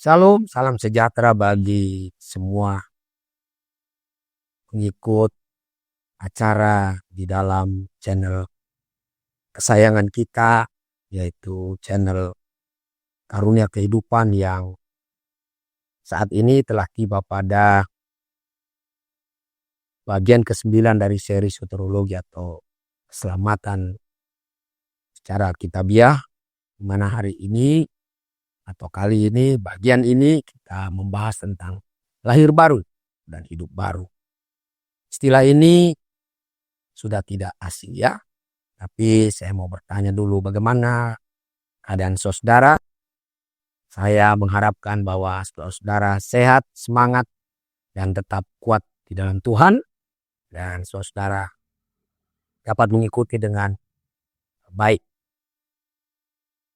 Salam, salam sejahtera bagi semua pengikut acara di dalam channel kesayangan kita, yaitu channel Karunia Kehidupan yang saat ini telah tiba pada bagian ke-9 dari seri soteriologi atau keselamatan secara alkitabiah, di mana hari ini atau kali ini bagian ini kita membahas tentang lahir baru dan hidup baru. Istilah ini sudah tidak asing ya, tapi saya mau bertanya dulu bagaimana keadaan saudara. Saya mengharapkan bahwa saudara sehat, semangat, dan tetap kuat di dalam Tuhan. Dan saudara dapat mengikuti dengan baik.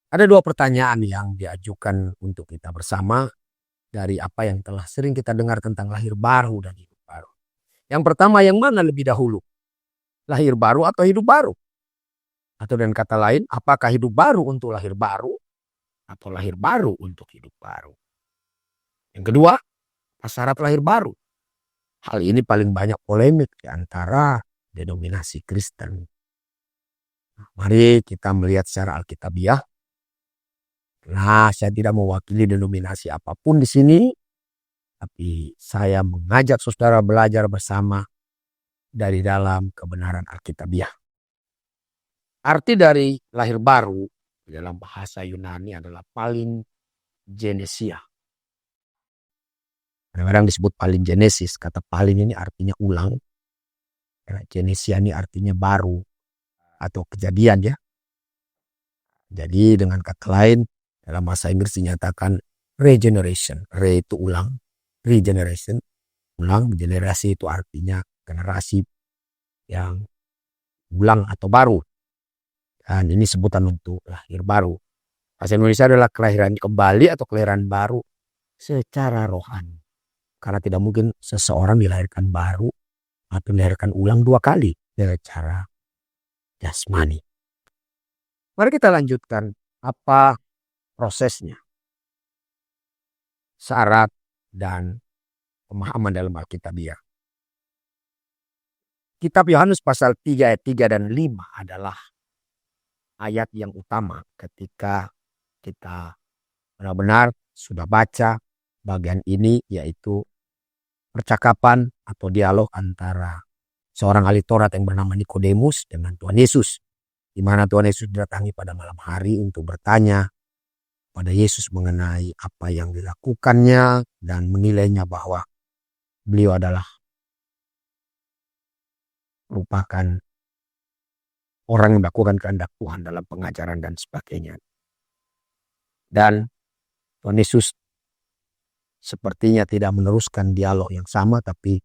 Ada dua pertanyaan yang diajukan untuk kita bersama dari apa yang telah sering kita dengar tentang lahir baru dan hidup baru. Yang pertama, yang mana lebih dahulu? Lahir baru atau hidup baru? Atau dengan kata lain, apakah hidup baru untuk lahir baru atau lahir baru untuk hidup baru? Yang kedua, apa syarat lahir baru? Hal ini paling banyak polemik di antara denominasi Kristen. Mari kita melihat secara alkitabiah. Nah, saya tidak mewakili denominasi apapun di sini, tapi saya mengajak saudara belajar bersama dari dalam kebenaran alkitabiah. Arti dari lahir baru dalam bahasa Yunani adalah palingenesia. Kadang-kadang disebut palingenesis. Kata palin ini artinya ulang. Genesia ini artinya baru atau kejadian ya. Jadi dengan kata lain dalam bahasa Inggris dinyatakan regeneration. Re itu ulang. Regeneration. Ulang. Generasi itu artinya generasi yang ulang atau baru. Dan ini sebutan untuk lahir baru. Bahasa Indonesia adalah kelahiran kembali atau kelahiran baru secara rohani. Karena tidak mungkin seseorang dilahirkan baru atau dilahirkan ulang dua kali secara jasmani. Mari kita lanjutkan apa prosesnya, syarat dan pemahaman dalam Alkitabiah. Kitab Yohanes pasal 3 ayat 3 dan 5 adalah ayat yang utama ketika kita benar-benar sudah baca bagian ini, yaitu percakapan atau dialog antara seorang ahli Taurat yang bernama Nikodemus dengan Tuhan Yesus. Di mana Tuhan Yesus didatangi pada malam hari untuk bertanya pada Yesus mengenai apa yang dilakukannya dan menilainya bahwa beliau adalah merupakan orang yang melakukan kehendak Tuhan dalam pengajaran dan sebagainya. Dan Tuhan Yesus sepertinya tidak meneruskan dialog yang sama, tapi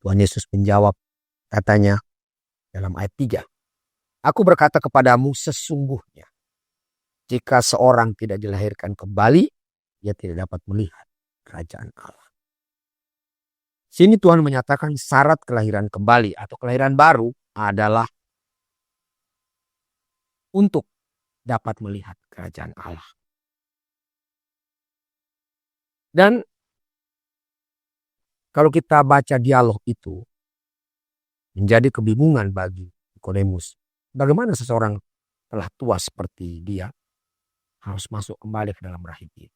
Tuhan Yesus menjawab, katanya dalam ayat 3. Aku berkata kepadamu sesungguhnya, jika seorang tidak dilahirkan kembali, ia tidak dapat melihat kerajaan Allah. Sini Tuhan menyatakan syarat kelahiran kembali atau kelahiran baru adalah untuk dapat melihat kerajaan Allah. Dan kalau kita baca dialog itu, menjadi kebingungan bagi Nikodemus. Bagaimana seseorang telah tua seperti dia harus masuk kembali ke dalam rahim ibu?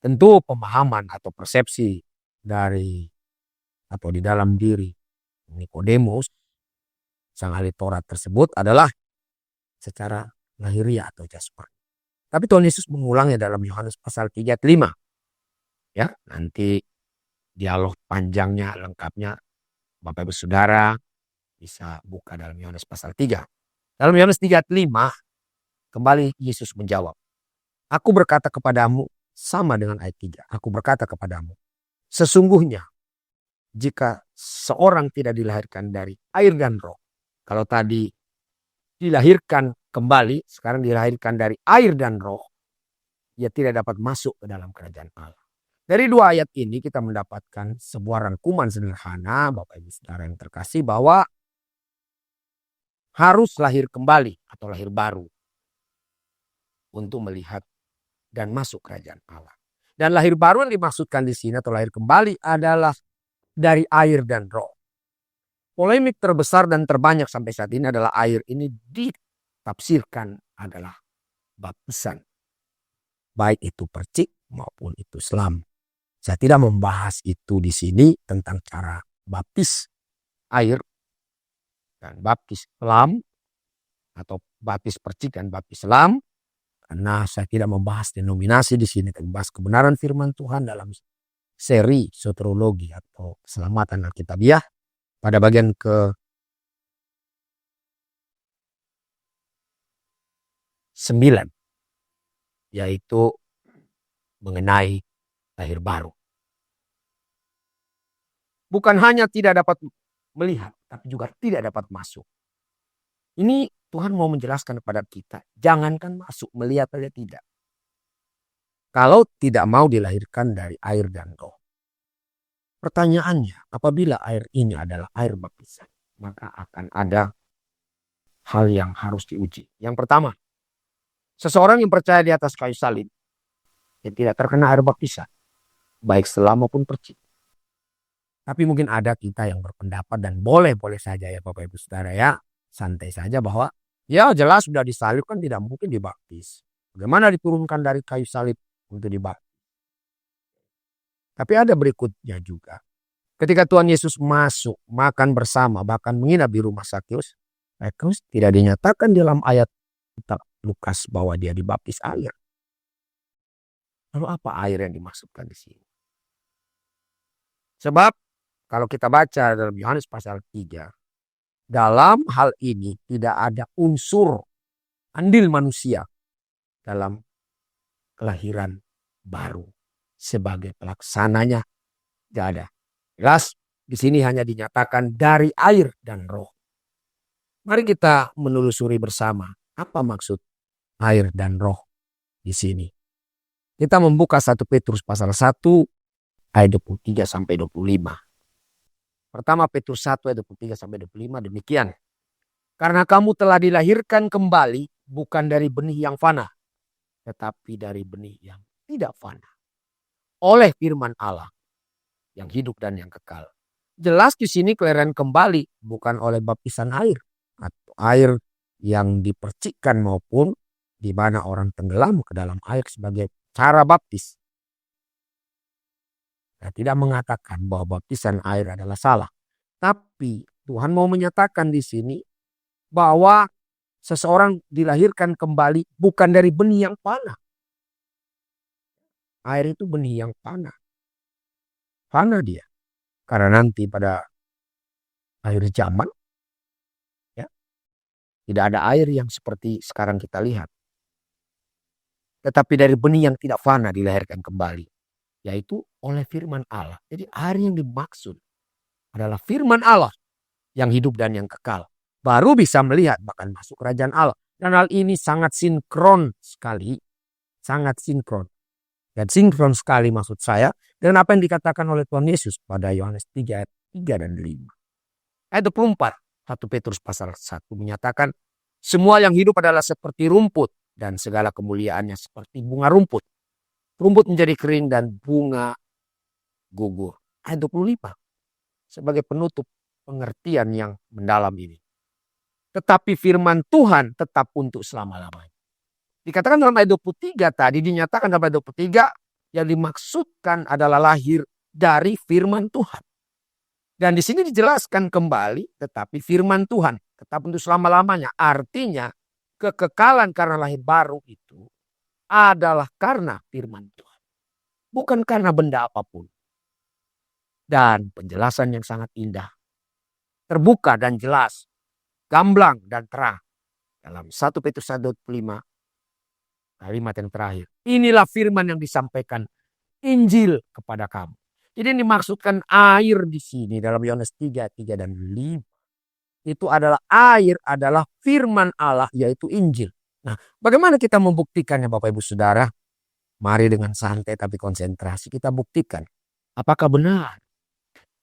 Tentu pemahaman atau persepsi dari atau di dalam diri Nikodemus, sang ahli Taurat tersebut, adalah secara lahiriah atau jasmani. Tapi Tuhan Yesus mengulangnya dalam Yohanes pasal 3 ayat 5. Ya, nanti dialog panjangnya, lengkapnya Bapak Ibu Saudara bisa buka dalam Yohanes pasal 3. Dalam Yohanes 3 ayat 5, kembali Yesus menjawab, aku berkata kepadamu, sama dengan ayat 3. Aku berkata kepadamu, sesungguhnya jika seorang tidak dilahirkan dari air dan roh. Kalau tadi dilahirkan kembali, sekarang dilahirkan dari air dan roh, ia tidak dapat masuk ke dalam kerajaan Allah. Dari dua ayat ini kita mendapatkan sebuah rangkuman sederhana, Bapak Ibu Saudara yang terkasih, bahwa harus lahir kembali atau lahir baru untuk melihat dan masuk kerajaan Allah. Dan lahir baru yang dimaksudkan di sini atau lahir kembali adalah dari air dan roh. Polemik terbesar dan terbanyak sampai saat ini adalah air ini ditafsirkan adalah baptisan. Baik itu percik maupun itu selam. Saya tidak membahas itu di sini tentang cara baptis air dan baptis selam atau baptis percik dan baptis selam, karena saya tidak membahas denominasi di sini, tapi membahas kebenaran firman Tuhan dalam seri soteriologi atau keselamatan Alkitabiah pada bagian ke-9, yaitu mengenai lahir baru. Bukan hanya tidak dapat melihat, tapi juga tidak dapat masuk. Ini Tuhan mau menjelaskan kepada kita, jangankan masuk, melihat saja tidak. Kalau tidak mau dilahirkan dari air dan roh. Pertanyaannya, apabila air ini adalah air baptisan, maka akan ada hal yang harus diuji. Yang pertama, seseorang yang percaya di atas kayu salib, yang tidak terkena air baptisan, baik selam maupun percik. Tapi mungkin ada kita yang berpendapat, dan boleh-boleh saja ya Bapak Ibu Saudara ya, santai saja bahwa ya jelas sudah disalib kan tidak mungkin dibaptis. Bagaimana diturunkan dari kayu salib untuk dibaptis? Tapi ada berikutnya juga. Ketika Tuhan Yesus masuk makan bersama, bahkan menginap di rumah Sakeus, Sakeus tidak dinyatakan dalam ayat Lukas bahwa dia dibaptis air. Lalu apa air yang dimaksudkan di sini? Sebab kalau kita baca dalam Yohanes pasal 3, dalam hal ini tidak ada unsur andil manusia dalam kelahiran baru sebagai pelaksananya. Tidak ada. Jelas di sini hanya dinyatakan dari air dan roh. Mari kita menelusuri bersama apa maksud air dan roh di sini. Kita membuka 1 Petrus pasal 1 ayat 23 sampai 25. Pertama Petrus 1 ayat 23 sampai 25 demikian. Karena kamu telah dilahirkan kembali bukan dari benih yang fana, tetapi dari benih yang tidak fana, oleh firman Allah yang hidup dan yang kekal. Jelas di sini kelahiran kembali bukan oleh baptisan air atau air yang dipercikkan maupun di mana orang tenggelam ke dalam air sebagai cara baptis. Saya tidak mengatakan bahwa baptisan air adalah salah. Tapi Tuhan mau menyatakan di sini bahwa seseorang dilahirkan kembali bukan dari benih yang fana. Air itu benih yang fana. Fana dia. Karena nanti pada akhir zaman, ya, tidak ada air yang seperti sekarang kita lihat. Tetapi dari benih yang tidak fana dilahirkan kembali. Yaitu oleh firman Allah. Jadi air yang dimaksud adalah firman Allah yang hidup dan yang kekal. Baru bisa melihat bahkan masuk kerajaan Allah. Dan hal ini sangat sinkron sekali. Sangat sinkron. Dan sinkron sekali maksud saya dengan apa yang dikatakan oleh Tuhan Yesus pada Yohanes 3 ayat 3 dan 5. Ayat 24. 1 Petrus pasal 1 menyatakan semua yang hidup adalah seperti rumput dan segala kemuliaannya seperti bunga rumput. Rumput menjadi kering dan bunga gugur. Ayat 25. Sebagai penutup pengertian yang mendalam ini. Tetapi firman Tuhan tetap untuk selama-lamanya. Dikatakan dalam ayat 23 tadi, dinyatakan dalam ayat 23 yang dimaksudkan adalah lahir dari firman Tuhan. Dan di sini dijelaskan kembali, tetapi firman Tuhan tetap untuk selama-lamanya. Artinya kekekalan karena lahir baru itu adalah karena firman Tuhan. Bukan karena benda apapun. Dan penjelasan yang sangat indah. Terbuka dan jelas. Gamblang dan terang. Dalam 1 Petrus 1:5. Kalimat yang terakhir. Inilah firman yang disampaikan Injil kepada kamu. Jadi yang dimaksudkan air di sini dalam Yohanes 3 dan 5. Itu adalah air, adalah firman Allah yaitu Injil. Nah, bagaimana kita membuktikannya Bapak Ibu Saudara? Mari dengan santai tapi konsentrasi kita buktikan. Apakah benar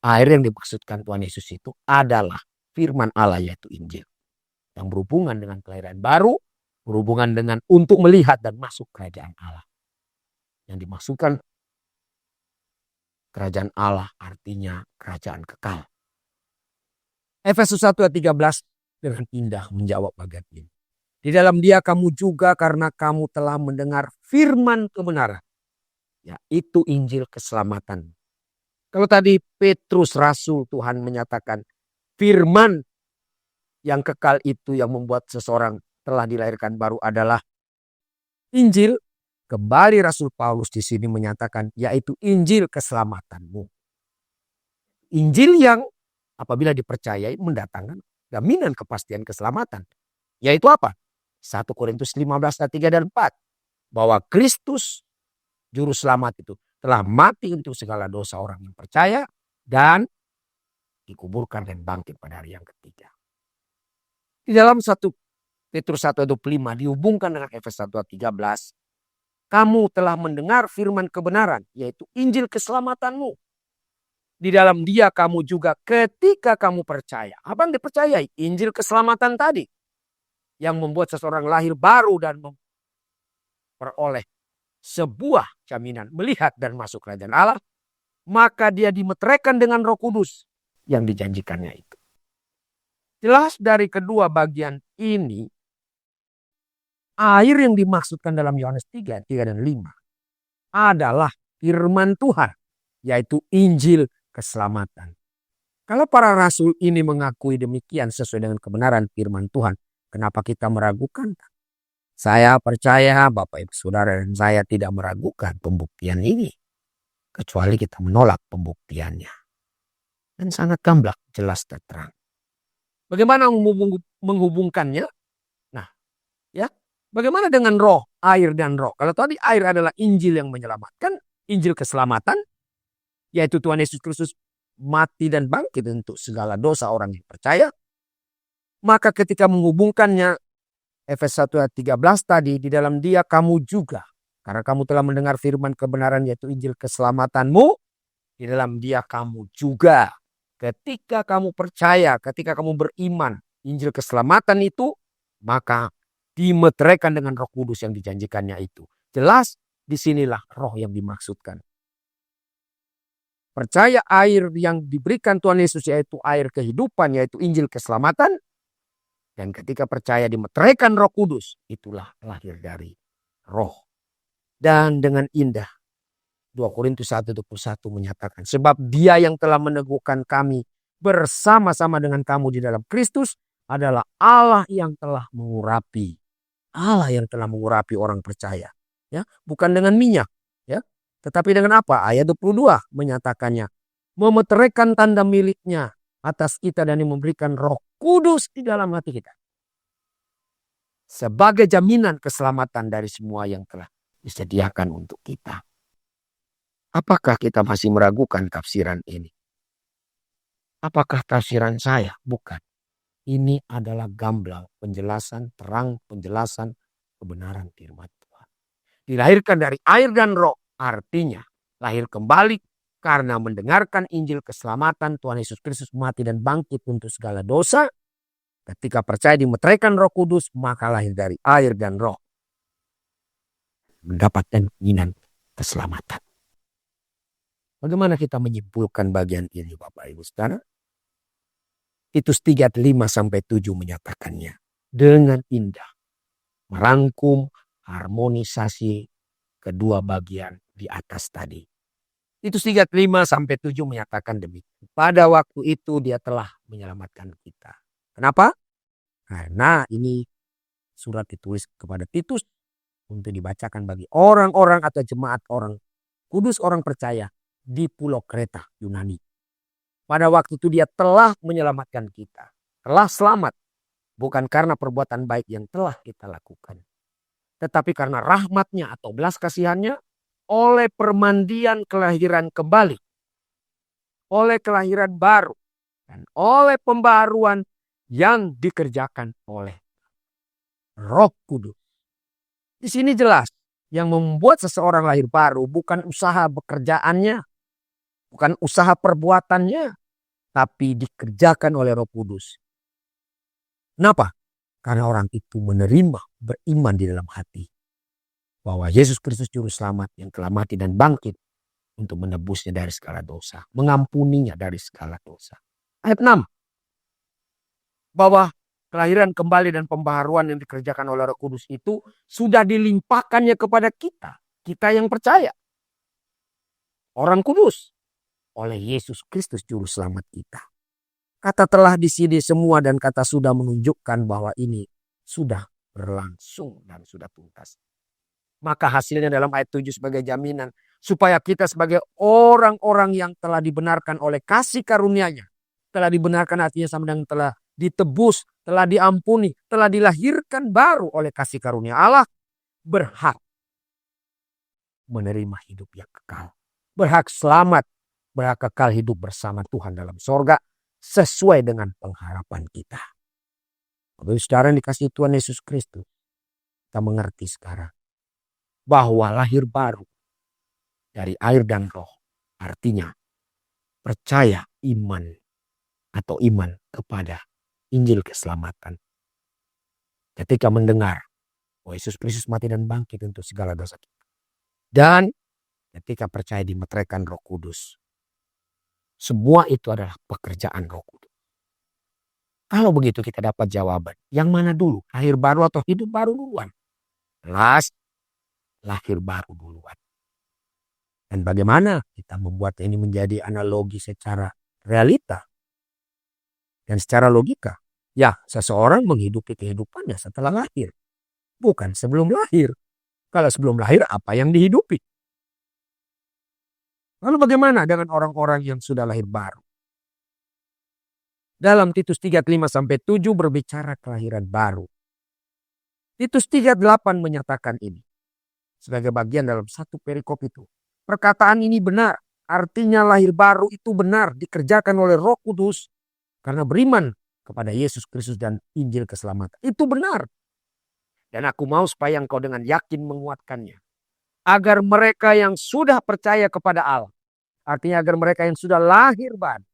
air yang dimaksudkan Tuhan Yesus itu adalah firman Allah yaitu Injil. Yang berhubungan dengan kelahiran baru, berhubungan dengan untuk melihat dan masuk kerajaan Allah. Yang dimaksudkan Kerajaan Allah artinya kerajaan kekal. Efesus 1 ayat 13 dengan indah menjawab bagian ini. Di dalam Dia kamu juga karena kamu telah mendengar firman kebenaran, yaitu Injil keselamatan. Kalau tadi Petrus Rasul Tuhan menyatakan firman yang kekal itu yang membuat seseorang telah dilahirkan baru adalah Injil. Kembali Rasul Paulus di sini menyatakan yaitu Injil keselamatanmu. Injil yang apabila dipercayai mendatangkan jaminan kepastian keselamatan. Yaitu apa? 1 Korintus 15 ayat 3 dan 4. Bahwa Kristus juru selamat itu telah mati untuk segala dosa orang yang percaya dan dikuburkan dan bangkit pada hari yang ketiga. Di dalam 1 Petrus 1 ayat 25 dihubungkan dengan Efesus 1 ayat 13. Kamu telah mendengar firman kebenaran, yaitu Injil keselamatanmu. Di dalam Dia kamu juga ketika kamu percaya. Apa yang dipercayai? Injil keselamatan tadi. Yang membuat seseorang lahir baru dan memperoleh sebuah jaminan melihat dan masuk kerajaan Allah. Maka dia dimeteraikan dengan Roh Kudus yang dijanjikannya itu. Jelas dari kedua bagian ini, air yang dimaksudkan dalam Yohanes 3 dan 5 adalah firman Tuhan, yaitu Injil keselamatan. Kalau para rasul ini mengakui demikian sesuai dengan kebenaran firman Tuhan, kenapa kita meragukan? Saya percaya Bapak Ibu Saudara dan saya tidak meragukan pembuktian ini. Kecuali kita menolak pembuktiannya. Dan sangat gamblang, jelas terang. Bagaimana menghubungkannya? Nah, ya. Bagaimana dengan roh, air dan roh? Kalau tadi air adalah Injil yang menyelamatkan, Injil keselamatan, yaitu Tuhan Yesus Kristus mati dan bangkit untuk segala dosa orang yang percaya. Maka ketika menghubungkannya, Efesus 1 ayat 13 tadi, di dalam Dia kamu juga. Karena kamu telah mendengar firman kebenaran yaitu Injil keselamatanmu, di dalam Dia kamu juga. Ketika kamu percaya, ketika kamu beriman, Injil keselamatan itu, maka dimeteraikan dengan Roh Kudus yang dijanjikannya itu. Jelas disinilah roh yang dimaksudkan. Percaya air yang diberikan Tuhan Yesus yaitu air kehidupan, yaitu Injil keselamatan. Dan ketika percaya dimeteraikan Roh Kudus, itulah lahir dari roh. Dan dengan indah 2 Korintus 1:21 menyatakan, sebab Dia yang telah meneguhkan kami bersama-sama dengan kamu di dalam Kristus adalah Allah yang telah mengurapi. Allah yang telah mengurapi orang percaya, ya, bukan dengan minyak, ya, tetapi dengan apa? Ayat 22 menyatakannya, memeteraikan tanda miliknya atas kita dan memberikan Roh Kudus di dalam hati kita sebagai jaminan keselamatan dari semua yang telah disediakan untuk kita. Apakah kita masih meragukan tafsiran ini? Apakah tafsiran saya? Bukan. Ini adalah gamblang penjelasan, terang penjelasan kebenaran firman Tuhan. Dilahirkan dari air dan roh, artinya lahir kembali karena mendengarkan Injil keselamatan Tuhan Yesus Kristus mati dan bangkit untuk segala dosa. Ketika percaya dimeteraikan Roh Kudus, maka lahir dari air dan roh. Mendapatkan keinginan keselamatan. Bagaimana kita menyimpulkan bagian ini Bapak Ibu Saudara? Titus 3 5 sampai 7 menyatakannya dengan indah, merangkum harmonisasi kedua bagian di atas tadi. Titus 3 5 sampai 7 menyatakan demikian. Pada waktu itu Dia telah menyelamatkan kita. Kenapa? Karena ini surat ditulis kepada Titus untuk dibacakan bagi orang-orang atau jemaat orang kudus, orang percaya di Pulau Kreta, Yunani. Pada waktu itu Dia telah menyelamatkan kita. Telah selamat. Bukan karena perbuatan baik yang telah kita lakukan. Tetapi karena rahmat-Nya atau belas kasihan-Nya oleh permandian kelahiran kembali. Oleh kelahiran baru. Dan oleh pembaharuan yang dikerjakan oleh Roh Kudus. Di sini jelas yang membuat seseorang lahir baru bukan usaha bekerjaannya. Bukan usaha perbuatannya, tapi dikerjakan oleh Roh Kudus. Kenapa? Karena orang itu menerima, beriman di dalam hati bahwa Yesus Kristus Juru Selamat yang telah mati dan bangkit untuk menebusnya dari segala dosa, mengampuninya dari segala dosa. Ayat 6. Bahwa kelahiran kembali dan pembaharuan yang dikerjakan oleh Roh Kudus itu sudah dilimpahkannya kepada kita. Kita yang percaya. Orang kudus. Oleh Yesus Kristus juru selamat kita. Kata telah di sini semua dan kata sudah menunjukkan bahwa ini sudah berlangsung dan sudah tuntas. Maka hasilnya dalam ayat 7 sebagai jaminan. Supaya kita sebagai orang-orang yang telah dibenarkan oleh kasih karunia-Nya. Telah dibenarkan artinya sama dengan telah ditebus, telah diampuni, telah dilahirkan baru oleh kasih karunia Allah. Berhak menerima hidup yang kekal. Berhak selamat. Berhak kekal hidup bersama Tuhan dalam sorga. Sesuai dengan pengharapan kita. Bapak saudara yang dikasihi Tuhan Yesus Kristus. Kita mengerti sekarang. Bahwa lahir baru. Dari air dan roh. Artinya percaya iman. Atau iman kepada Injil keselamatan. Ketika mendengar bahwa Yesus Kristus mati dan bangkit untuk segala dosa kita. Dan ketika percaya dimeteraikan Roh Kudus. Semua itu adalah pekerjaan Roh Kudus. Kalau begitu kita dapat jawaban. Yang mana dulu? Lahir baru atau hidup baru duluan? Jelas lahir baru duluan. Dan bagaimana kita membuat ini menjadi analogi secara realita. Dan secara logika. Ya, seseorang menghidupi kehidupannya setelah lahir. Bukan sebelum lahir. Kalau sebelum lahir apa yang dihidupi? Lalu bagaimana dengan orang-orang yang sudah lahir baru? Dalam Titus 3:5-7 berbicara kelahiran baru. Titus 3:8 menyatakan ini. Sebagai bagian dalam satu perikop itu. Perkataan ini benar. Artinya lahir baru itu benar. Dikerjakan oleh Roh Kudus. Karena beriman kepada Yesus Kristus dan Injil keselamatan. Itu benar. Dan aku mau supaya engkau dengan yakin menguatkannya. Agar mereka yang sudah percaya kepada Allah. Artinya agar mereka yang sudah lahir baru.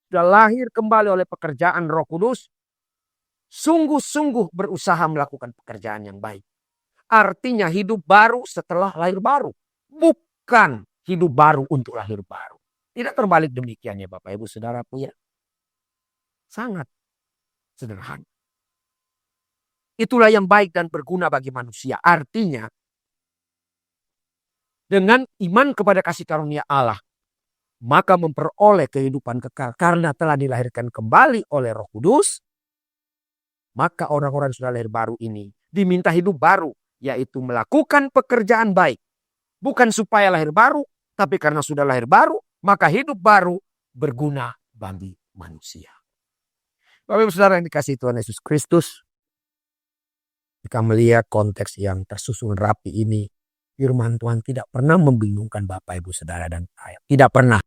Sudah lahir kembali oleh pekerjaan Roh Kudus. Sungguh-sungguh berusaha melakukan pekerjaan yang baik. Artinya hidup baru setelah lahir baru. Bukan hidup baru untuk lahir baru. Tidak terbalik demikian ya Bapak Ibu Saudaraku ya. Sangat sederhana. Itulah yang baik dan berguna bagi manusia. Artinya dengan iman kepada kasih karunia Allah. Maka memperoleh kehidupan kekal. Karena telah dilahirkan kembali oleh Roh Kudus. Maka orang-orang sudah lahir baru ini diminta hidup baru. Yaitu melakukan pekerjaan baik. Bukan supaya lahir baru. Tapi karena sudah lahir baru. Maka hidup baru berguna bagi manusia. Bapak Ibu Saudara yang dikasihi Tuhan Yesus Kristus. Jika melihat konteks yang tersusun rapi ini. Firman Tuhan tidak pernah membingungkan Bapak Ibu Saudara dan saya. Tidak pernah.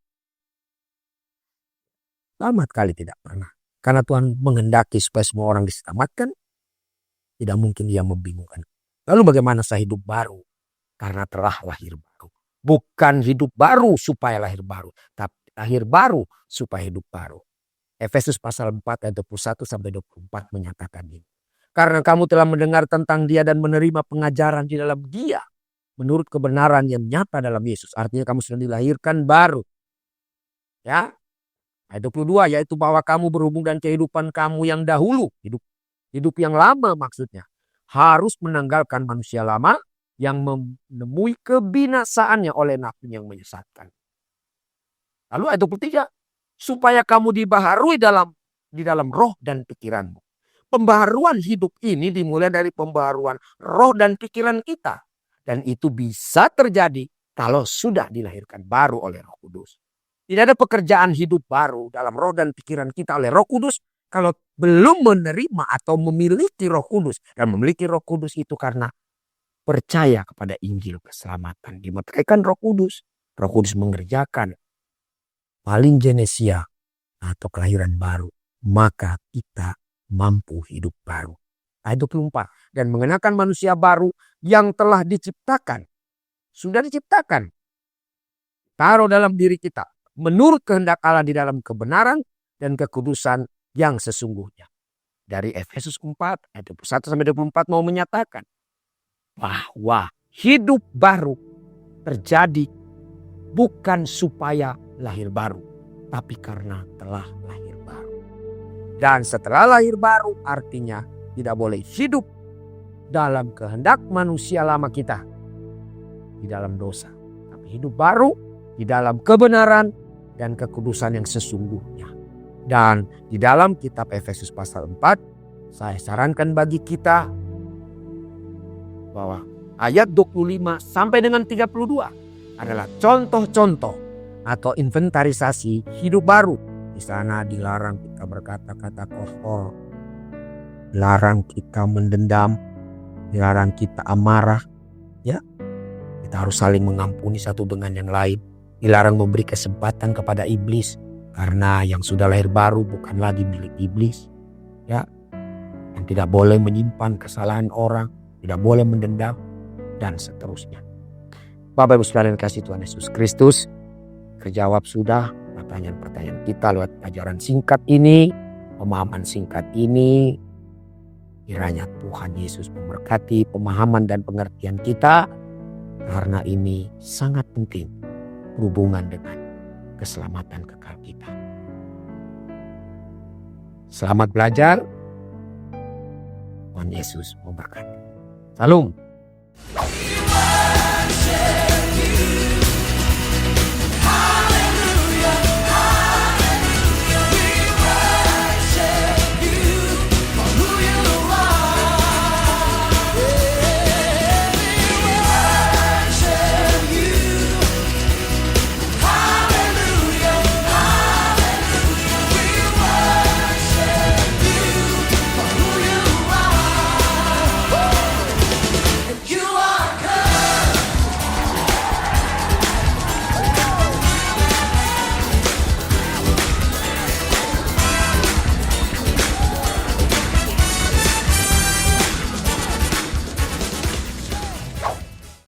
Sama sekali tidak pernah. Karena Tuhan menghendaki supaya semua orang diselamatkan. Tidak mungkin dia membingungkan. Lalu bagaimana saya hidup baru? Karena telah lahir baru. Bukan hidup baru supaya lahir baru. Tapi lahir baru supaya hidup baru. Efesus pasal 4 ayat 21-24 menyatakan ini. Karena kamu telah mendengar tentang dia dan menerima pengajaran di dalam dia. Menurut kebenaran yang nyata dalam Yesus. Artinya kamu sudah dilahirkan baru. Ya. Ayat 22 yaitu bahwa kamu berhubung dan kehidupan kamu yang dahulu. Hidup yang lama maksudnya. Harus menanggalkan manusia lama yang menemui kebinasaannya oleh nafsu yang menyesatkan. Lalu ayat 23. Supaya kamu dibaharui di dalam roh dan pikiranmu. Pembaharuan hidup ini dimulai dari pembaharuan roh dan pikiran kita. Dan itu bisa terjadi kalau sudah dilahirkan baru oleh Roh Kudus. Tidak ada pekerjaan hidup baru dalam roh dan pikiran kita oleh Roh Kudus. Kalau belum menerima atau memiliki Roh Kudus. Dan memiliki Roh Kudus itu karena percaya kepada Injil keselamatan. Dimeteraikan Roh Kudus. Roh Kudus mengerjakan palingenesia atau kelahiran baru. Maka kita mampu hidup baru. Ayat 24. Dan mengenakan manusia baru yang telah diciptakan. Sudah diciptakan. Taruh dalam diri kita. Menurut kehendak Allah di dalam kebenaran dan kekudusan yang sesungguhnya. Dari Efesus 4 ayat 21-24 mau menyatakan. Bahwa hidup baru terjadi bukan supaya lahir baru, tapi karena telah lahir baru. Dan setelah lahir baru artinya tidak boleh hidup dalam kehendak manusia lama kita, di dalam dosa, tapi hidup baru di dalam kebenaran dan kekudusan yang sesungguhnya. Dan di dalam kitab Efesus pasal 4, saya sarankan bagi kita bahwa ayat 25 sampai dengan 32 adalah contoh-contoh atau inventarisasi hidup baru. Di sana dilarang kita berkata-kata kotor, dilarang kita mendendam, dilarang kita amarah, ya. Kita harus saling mengampuni satu dengan yang lain. Dilarang memberi kesempatan kepada iblis, karena yang sudah lahir baru bukan lagi milik iblis, ya. Dan tidak boleh menyimpan kesalahan orang, tidak boleh mendendam, dan seterusnya. Bapak Ibu sekalian kasih Tuhan Yesus Kristus, kejawab sudah pertanyaan-pertanyaan kita lewat ajaran singkat ini, pemahaman singkat ini. Kiranya Tuhan Yesus memberkati pemahaman dan pengertian kita, karena ini sangat penting berhubungan dengan keselamatan kekal kita. Selamat belajar. Tuhan Yesus memberkati. Salam.